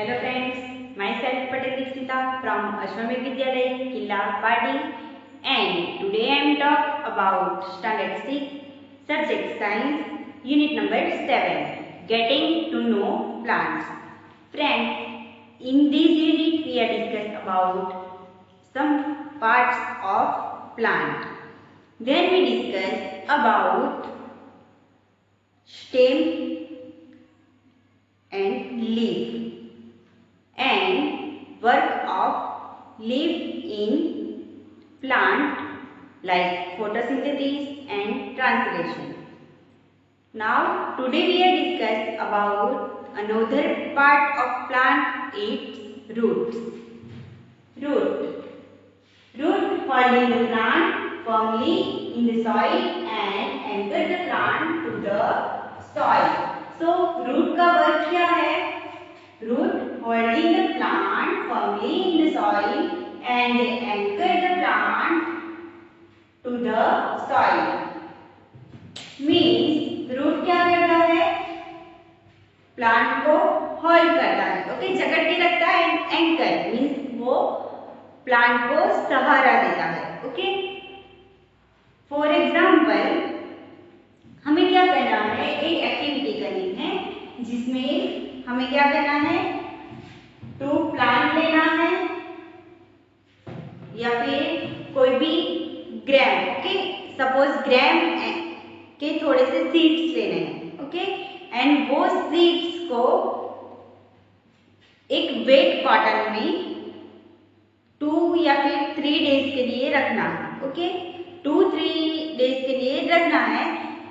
Hello friends, myself Patel Dikshita from Ashwamedh Vidyalaya, Killa, Padi, and today I am talk about Standard 6, Subject Science, Unit number 7, Getting to Know Plants. Friends, in this unit we are discuss about some parts of plant. Then we discuss about stem and leaf and work of leaf in plant like photosynthesis and transpiration. Now today we are discuss about another part of plant, its roots. Root holding the plant firmly in the soil and anchor the plant to the soil. So root का work क्या है? Root holding the plant firmly in the soil and they anchor the plant to the soil. Means root क्या करता है? Plant को hold करता है, okay, जकड़ के रखता है. एंकर मीन्स वो प्लांट को सहारा देता है, ओके. फॉर एग्जाम्पल हमें क्या करना है, एक एक्टिविटी करनी है जिसमें हमें क्या करना है, 2 प्लांट लेना है या फिर कोई भी ग्राम, ओके, सपोज ग्राम के थोड़े से सीड्स लेने हैं, ओके, एंड वो सीड्स को एक वेट कॉटन में 2 या फिर 3 डेज के लिए रखना है, ओके, 2-3 डेज के लिए रखना है.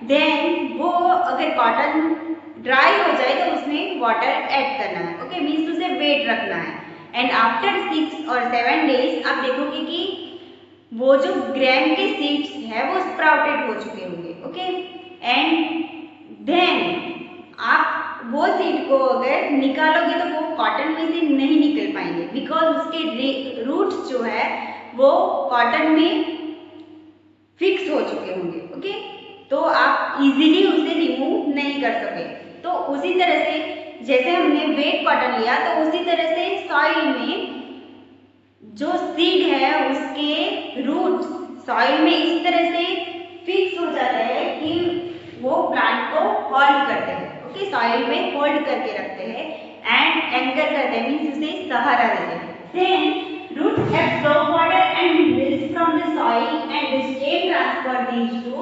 देन वो अगर कॉटन ड्राई हो जाए तो उसमें वाटर ऐड करना है, ओके, मीन्स उसे वेट रखना है. एंड आफ्टर 6 और 7 डेज आप देखोगे कि वो जो ग्राम के सीड्स है वो स्प्राउटेड हो चुके होंगे, ओके. एंड देन आप वो सीड को अगर निकालोगे तो वो कॉटन में से नहीं निकल पाएंगे बिकॉज उसके रूट्स जो है वो कॉटन में फिक्स हो चुके होंगे, ओके. तो आप इजीली उसे रिमूव नहीं कर सके. तो उसी तरह से जैसे हमने वेट कॉटन लिया तो उसी तरह से सॉइल में जो सीड है उसके रूट्स सॉइल में इस तरह से फिक्स हो जाते हैं कि वो प्लांट को होल्ड करते हैं, ओके, सॉइल में होल्ड करके रखते हैं एंड एंकर करते हैं, मीन्स उसे सहारा देते हैं. Then roots absorb water and minerals from the soil and the stem transfer these to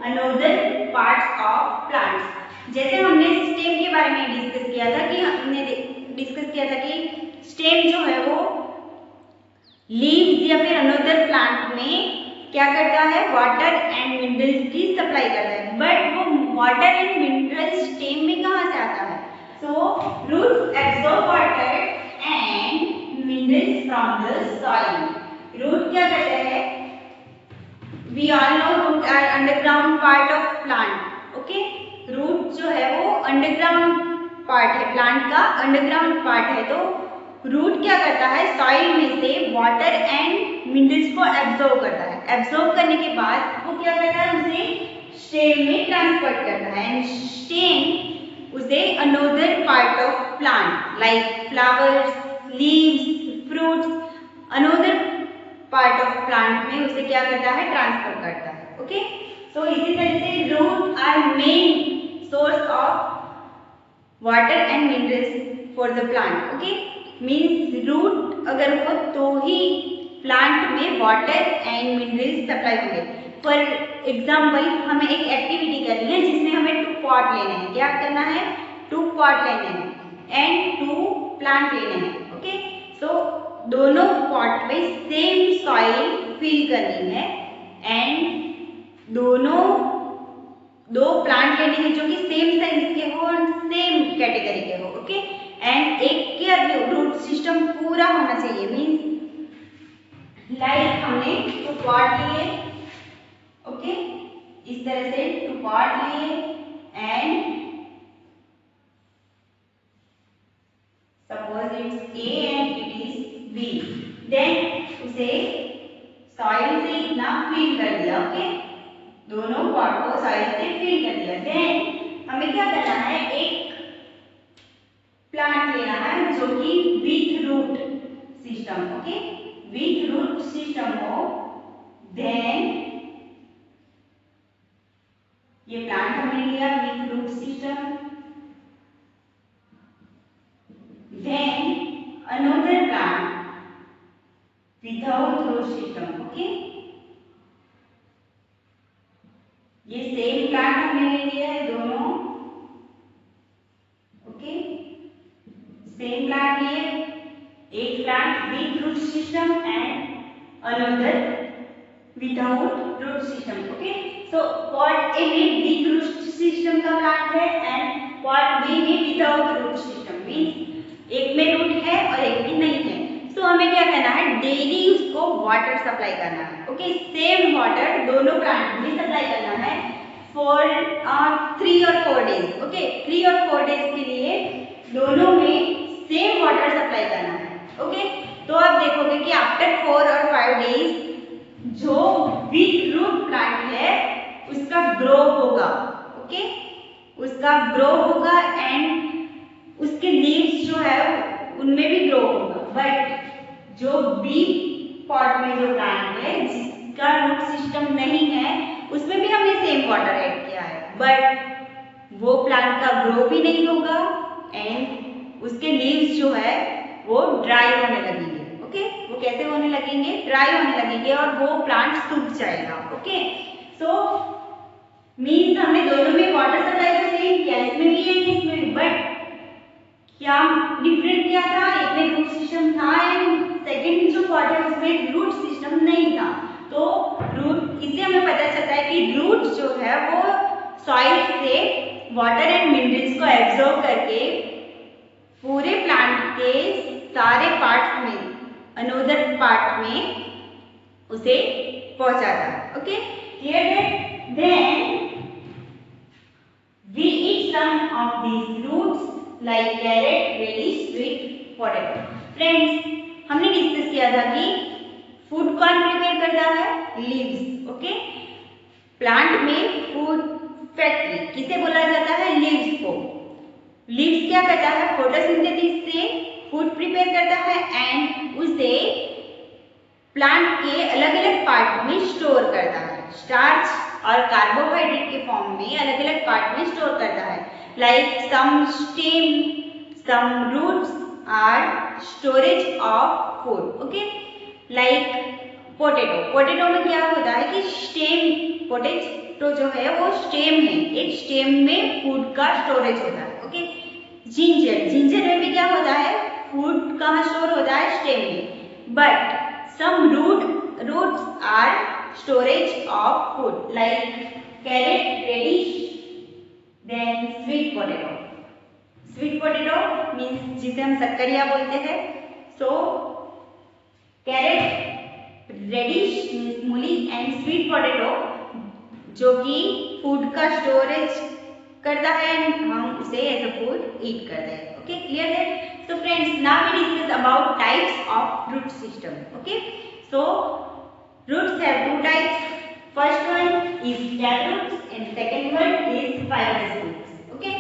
another parts of plants. जैसे हमने स्टेम के बारे में डिस्कस किया था कि स्टेम जो है वो लीव्स या फिर अनदर प्लांट में क्या करता है, वाटर एंड मिनरल्स की सप्लाई करता है. बट वो वाटर एंड मिनरल्स स्टेम में कहाँ से आता है? So roots absorb water and minerals from the soil. Root क्या करता है? We all know root are underground part of plant, okay. Root जो है वो अंडरग्राउंड पार्ट है, प्लांट का अंडरग्राउंड पार्ट है. तो रूट क्या करता है, सॉइल में से वाटर एंड मिनरल्स को एब्सॉर्ब करता है. एब्सॉर्ब करने के बाद वो क्या करता है, उसे स्टेम में ट्रांसफर करता है एंड स्टेम उसे another part of plant like flowers, leaves, fruits, another part of plant में उसे क्या करता है, ट्रांसफर करता है, ओके. सो इसी तरह से root are main source of water and minerals for the plant, okay. Means root अगर हो तो ही प्लांट में वाटर एंड मिनरल्स सप्लाई होंगे. फॉर एग्जाम्पल हमें एक एक्टिविटी करनी है जिसमें हमें 2 पॉट लेने हैं. क्या करना है, 2 पॉट लेने हैं एंड 2 प्लांट लेने हैं, ओके. सो दोनों पॉट में सेम सॉइल फिल करनी है एंड दोनों 2 प्लांट लेने हैं जो कि सेम साइज के हो और सेम कैटेगरी के हो, ओके. एंड एक क्या रूट सिस्टम पूरा होना चाहिए, मीन्स लाइक हमने 2 पॉट लिए, ओके, इस तरह से 2 पॉट लिए and suppose it's A and it is B. Then उसे सॉइल से इतना फिल कर दिया, ओके, दोनों पॉट को सॉइल से फिल कर दिया. देन हमें क्या करना है, एक प्लांट लेना है जो कि with root system, okay, with root system हो, देन ये प्लांट हमने लिया with root system, then another plant without root system, okay, ये सेम प्लांट हमने ले लिया है दोनों, ओके, सेम प्लांट लिए, एक plant with root system and another without root system, okay. So pot A में विथ रूट सिस्टम का प्लांट है एंड पॉट बी में विदाउट रूट सिस्टम, मींस एक में रूट है और एक में नहीं है। तो हमें क्या करना है, डेली उसको वाटर सप्लाई करना है, ओके, सेम वाटर दोनों प्लांट में सप्लाई करना है फॉर 3 और 4 डेज, ओके, 3 और 4 डेज के लिए दोनों में सेम वाटर सप्लाई करना है, ओके। तो आप देखोगे कि आफ्टर 4 और 5 डेज जो विथ रूट प्लांट है उसका ग्रो होगा, ओके, उसका ग्रो होगा एंड उसके लीव्स जो है उनमें भी ग्रो होगा। बट जो बी पॉट में जो प्लांट है जिसका रूट सिस्टम नहीं है उसमें भी हमने सेम वाटर ऐड किया है, बट वो प्लांट का ग्रो भी नहीं होगा एंड उसके लीव्स जो है वो ड्राई होने लगेंगे, ओके, वो कैसे होने लगेंगे, ड्राई होने लगेंगे और वो प्लांट सूख जाएगा, ओके। सो मीन्स हमने दोनों में वाटर सप्लाई तो सेम किया, इसमें भी एंड इसमें भी, बट क्या डिफरेंट क्या था, एक में रूट सिस्टम था एंड सेकंड जो पॉट है उसमें रूट सिस्टम नहीं था। तो रूट, इससे हमें पता चलता है कि रूट जो है वो सॉइल से वाटर एंड मिनरल्स को एब्जॉर्ब करके पूरे प्लांट के सारे पार्ट्स में, अनदर पार्ट में उसे पहुंचाता है, ओके, क्लियर है। Then we eat some of these roots like carrot, radish, sweet potato. Friends, हमने डिस्कस किया था कि फूड कौन प्रिपेयर करता है, लीव्स, ओके। प्लांट में फूड फैक्ट्री किसे बोला जाता है, लीव्स को। लीव्स क्या करता है, फोटोसिंथेसिस से फूड प्रिपेयर करता है एंड उसे प्लांट के अलग अलग पार्ट में स्टोर करता है, स्टार्च और कार्बोहाइड्रेट के फॉर्म में अलग अलग पार्ट में स्टोर करता है। Like some stem, some roots are storage of food, okay. Like potato, potato में क्या होता है कि स्टेम, पोटैटो जो है वो स्टेम है, एक स्टेम में फूड का स्टोरेज होता है, ओके। जिंजर, जिंजर में भी क्या होता है, फूड कहाँ स्टोर होता है, स्टेम में। But some roots are storage of food like carrot, radish, then sweet potato. Sweet potato means जिसे हम शक्करिया बोलते हैं। So carrot, radish means मूली and sweet potato जो कि फूड का स्टोरेज करता है, हम उसे एज अ फूड ईट करते हैं, ओके, क्लियर है। So friends, now we discuss about types of root system, okay. So roots have 2 types. First one is tap roots and second one is fibrous roots. Okay?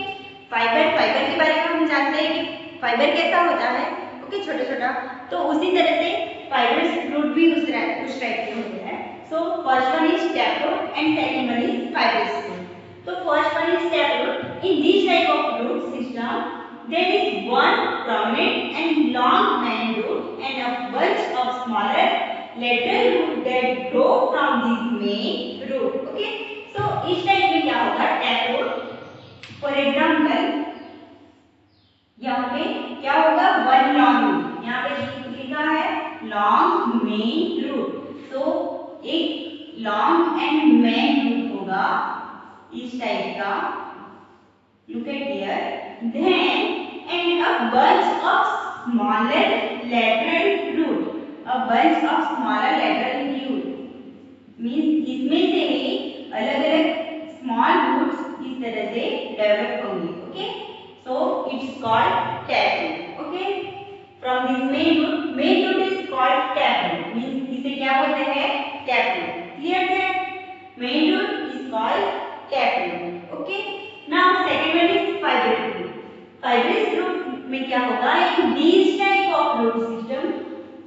Fibre के बारे में हम जानते हैं कि फाइबर कैसा होता है, ओके, छोटा छोटा। तो उसी तरह से फाइबरस रूट भी उस टाइप के होते हैं। So first one is tap root and second one is fibrous root. तो first one is tap root. In this type of root system there is one prominent and long main root and a bunch of smaller lateral root that grow from this main root, okay. So इस type में क्या होगा, tap root, for example यहाँ पे क्या होगा, one long, यहाँ पे लिखा है लॉन्ग मेन रूट। तो एक लॉन्ग एंड मेन रूट होगा इस टाइप का, look at here, then and a bunch of smaller lateral root, a bunch of smaller lateral root means इसमें से ही अलग अलग small roots इस तरह से डेवलप होंगे, okay. So it's called tap root, okay. From this main root is called tap root means इसे क्या बोलते हैं, tap root, clear that? Main root is called tap root, okay. Now second one is fibrous root. Fibrous root में क्या होगा, in this type of root system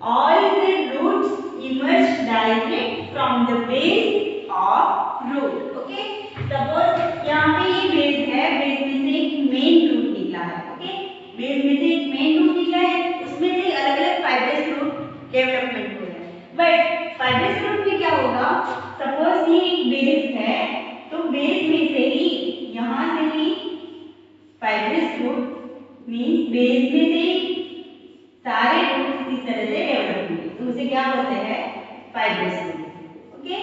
all the roots emerge direct from the base of root. Okay, suppose यहाँ पे ये base है, base में से एक मेन रूट निकला है। ओके, बेस में से एक मेन रूट निकला है, उसमें से अलग अलग फाइब्रस रूट डेवलपमेंट हो रहा है। बट फाइब्रस रूट में क्या होगा, सपोज ये एक बेस है, तो बेस में से ही यहाँ से ही फाइब्रस रूट मीन्स बेस में से सारे रूट्स इस तरह से डेवलप होंगे, तो उसे क्या बोलते हैं, फाइब्रस रूट। ओके,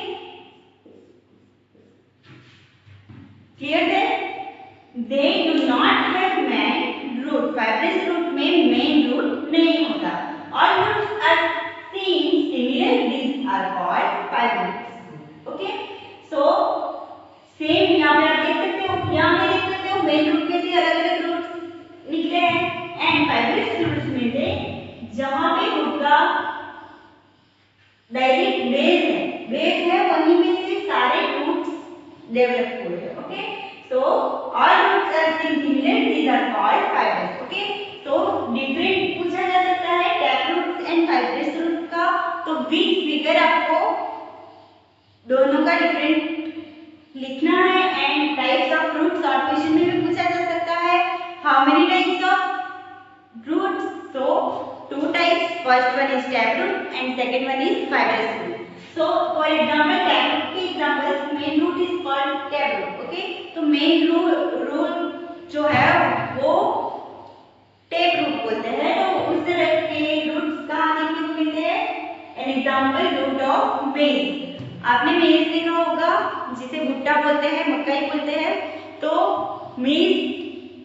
क्लियर है? They do not have main root, fibrous root में मेन रूट नहीं होता। All roots are seem similar, these are called fibrous। Okay, so same यहाँ पे आप देख सकते हो, यहाँ पे देख सकते हो मेन रूट में से अलग अलग रूट्स निकले हैं, एंड फाइब्रस रूट्स में से जहाँ पे रूट का डायरेक्ट बेस है वहीं में से सारे रूट्स डेवलप हो रहे हैं। Okay, so all roots are similar, these are called fibrous। Okay, तो डिफरेंट पूछा जा सकता है tap roots and fibrous root का, तो विच फिगर आपको दोनों का डिफरेंट लिखना है, एंड टाइप्स ऑफ रूट्स और क्वेश्चन में भी पूछा जा सकता है, how many types of roots, so two types, first one is tap root and second one is fibrous root. So for example tap root के examples, main root is called tap root. Okay, तो main root जो है वो tap root बोलते हैं, तो उस तरह के रूट्स कहाँ देखने को मिलते हैं, एन एग्जांपल रूट ऑफ मेज। आपने मेज देखा होगा, जिसे भुट्टा बोलते हैं, मकई बोलते हैं, तो मेज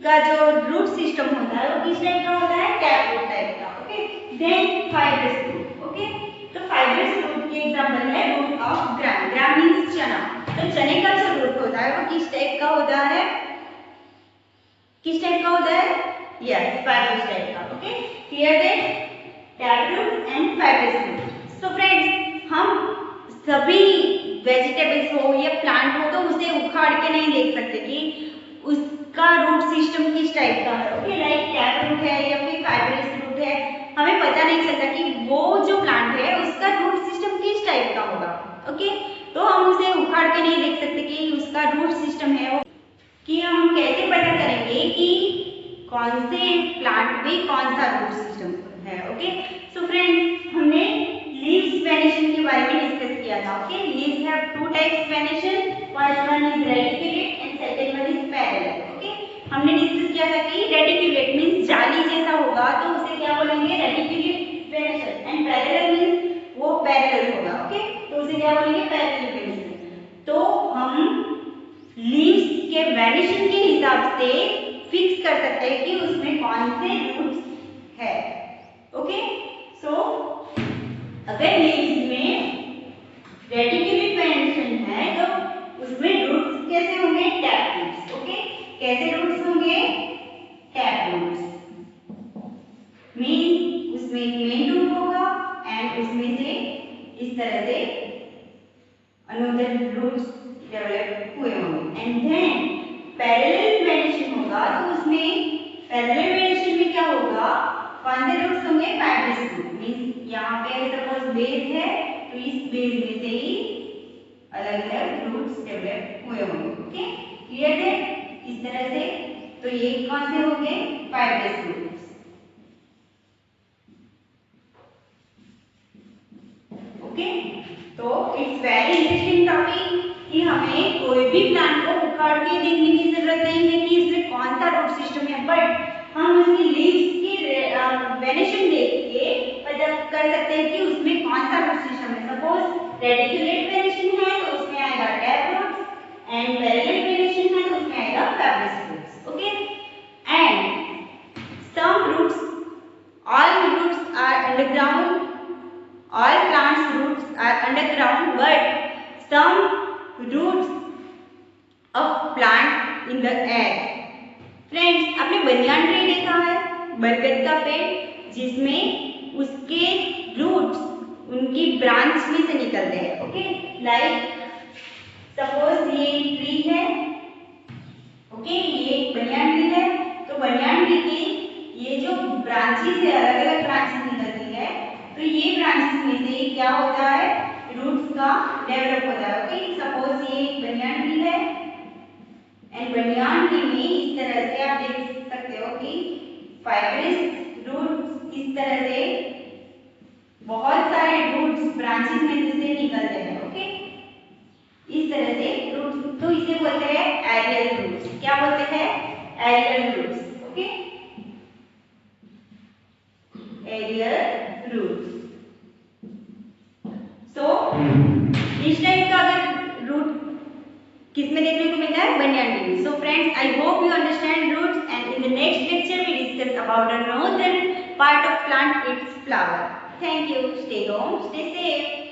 का जो रूट सिस्टम होता है वो किस टाइप का होता है, टैप रूट टाइप का। Okay, then fibrous root. Okay, तो फाइब्रस रूट के एग्जांपल है root of gram, gram means चना, तो चने का जो रूट होता है वो किस टाइप का होता है, किस टाइप का होता है, यस, फाइब्रस टाइप का। ओके, क्लियर है, tap root and fibrous root. So friends, हम सभी वेजिटेबल्स हो या प्लांट हो तो उसे उखाड़ के नहीं देख सकते कि उसका रूट सिस्टम किस टाइप का है। ओके, लाइक टैप रूट है या फिर फाइब्रस रूट है, हमें पता नहीं चलता कि वो जो प्लांट है उसका रूट सिस्टम किस टाइप का होगा। ओके, तो हम उसे उखाड़ के नहीं देख सकते कि उसका रूट सिस्टम है वो, कि हम कैसे पता करेंगे कि कौन से प्लांट में कौन सा रूट सिस्टम है। ओके, सो फ्रेंड्स, हमने लीव्स वेनेशन के बारे में डिस्कस किया था। Okay, leaves have two types venation, first one is reticulate and second one is parallel. Okay, हमने डिस्कस किया था कि रेडिकुलेट मींस जाली जैसा होगा तो उसे क्या बोलेंगे, रेडिकुलेट वेनेशन, एंड पैरेलल मींस वो पैरेलल होगा। ओके, तो उसे क्या बोलेंगे, पैरेलल वेनेशन। तो हम लीव्स के वेनेशन के हिसाब से फिक्स कर सकते हैं कि उसमें कौन से रूट्स है। ओके, सो अगर लीव्स में रेडिकुलेट वेनेशन है तो उसमें रूट्स कैसे होंगे, टैप रूट्स। ओके, कैसे रूट्स होंगे, टैप रूट्स मींस उसमें एक मेन रूट होगा एंड उसमें से इस तरह से अनदर रूट्स डेवलप हुए होंगे, एंड देन पैरेलल वेनेशन होगा तो उसमें पैरेलल वेनेशन में क्या होगा, कौन से रूट्स होंगे, फाइब्रस रूट मींस यहाँ पे सपोज बेस है तो इस बेस में से ही अलग अलग रूट्स डेवलप हुए होंगे। ओके, क्लियर है, इस तरह से, तो ये कौन से होंगे, फाइब्रस रूट्स। ओके, तो इट्स वेरी इंटरेस्टिंग टॉपिक कि हमें कोई भी प्लांट को उखाड़ के देखने की जरूरत नहीं है कि इसमें कौन सा रूट सिस्टम है, बट हम उसकी लीव्स की वेनेशन देख के पता कर सकते हैं कि उसमें कौन सा रूट सिस्टम है। सपोज रेडिकुलेट वेनेशन है तो उसमें आएगा tap roots, and parallel venation है तो उसमें आएगा fibrous roots. Okay, and some roots, all roots are underground, all plants roots are underground, but some roots of plant in the air। Friends, आपने banyan tree देखा है, बरगद का पेड़, जिसमें उसके रूट्स उनकी ब्रांच में से निकलते हैं। ओके, लाइक सपोज ये ट्री है, ओके, ये बनियान ट्री है, तो बनियान ट्री की ये जो ब्रांचेस है, अलग अलग ब्रांचेस निकलती है, तो ये ब्रांचेस में से क्या होता है, रूट्स का डेवलप होता है। ओके, सपोज ये एक बनियान ट्री है एंड बनियान ट्री में इस तरह से आप देख सकते हो कि फाइब्रस रूट्स इस तरह से बहुत सारे रूट्स ब्रांचेस में से निकलते हैं। ओके, इस तरह से रूट्स, तो इसे बोलते हैं एरियल रूट्स। क्या बोलते हैं, aerial roots. Okay, aerial roots. So इस टाइप का अगर रूट किसमें देखने को मिलता है, banyan tree. So friends, I hope you understand roots and in the next lecture we discuss about another part of plant, its flower. Thank you. Stay home, stay safe.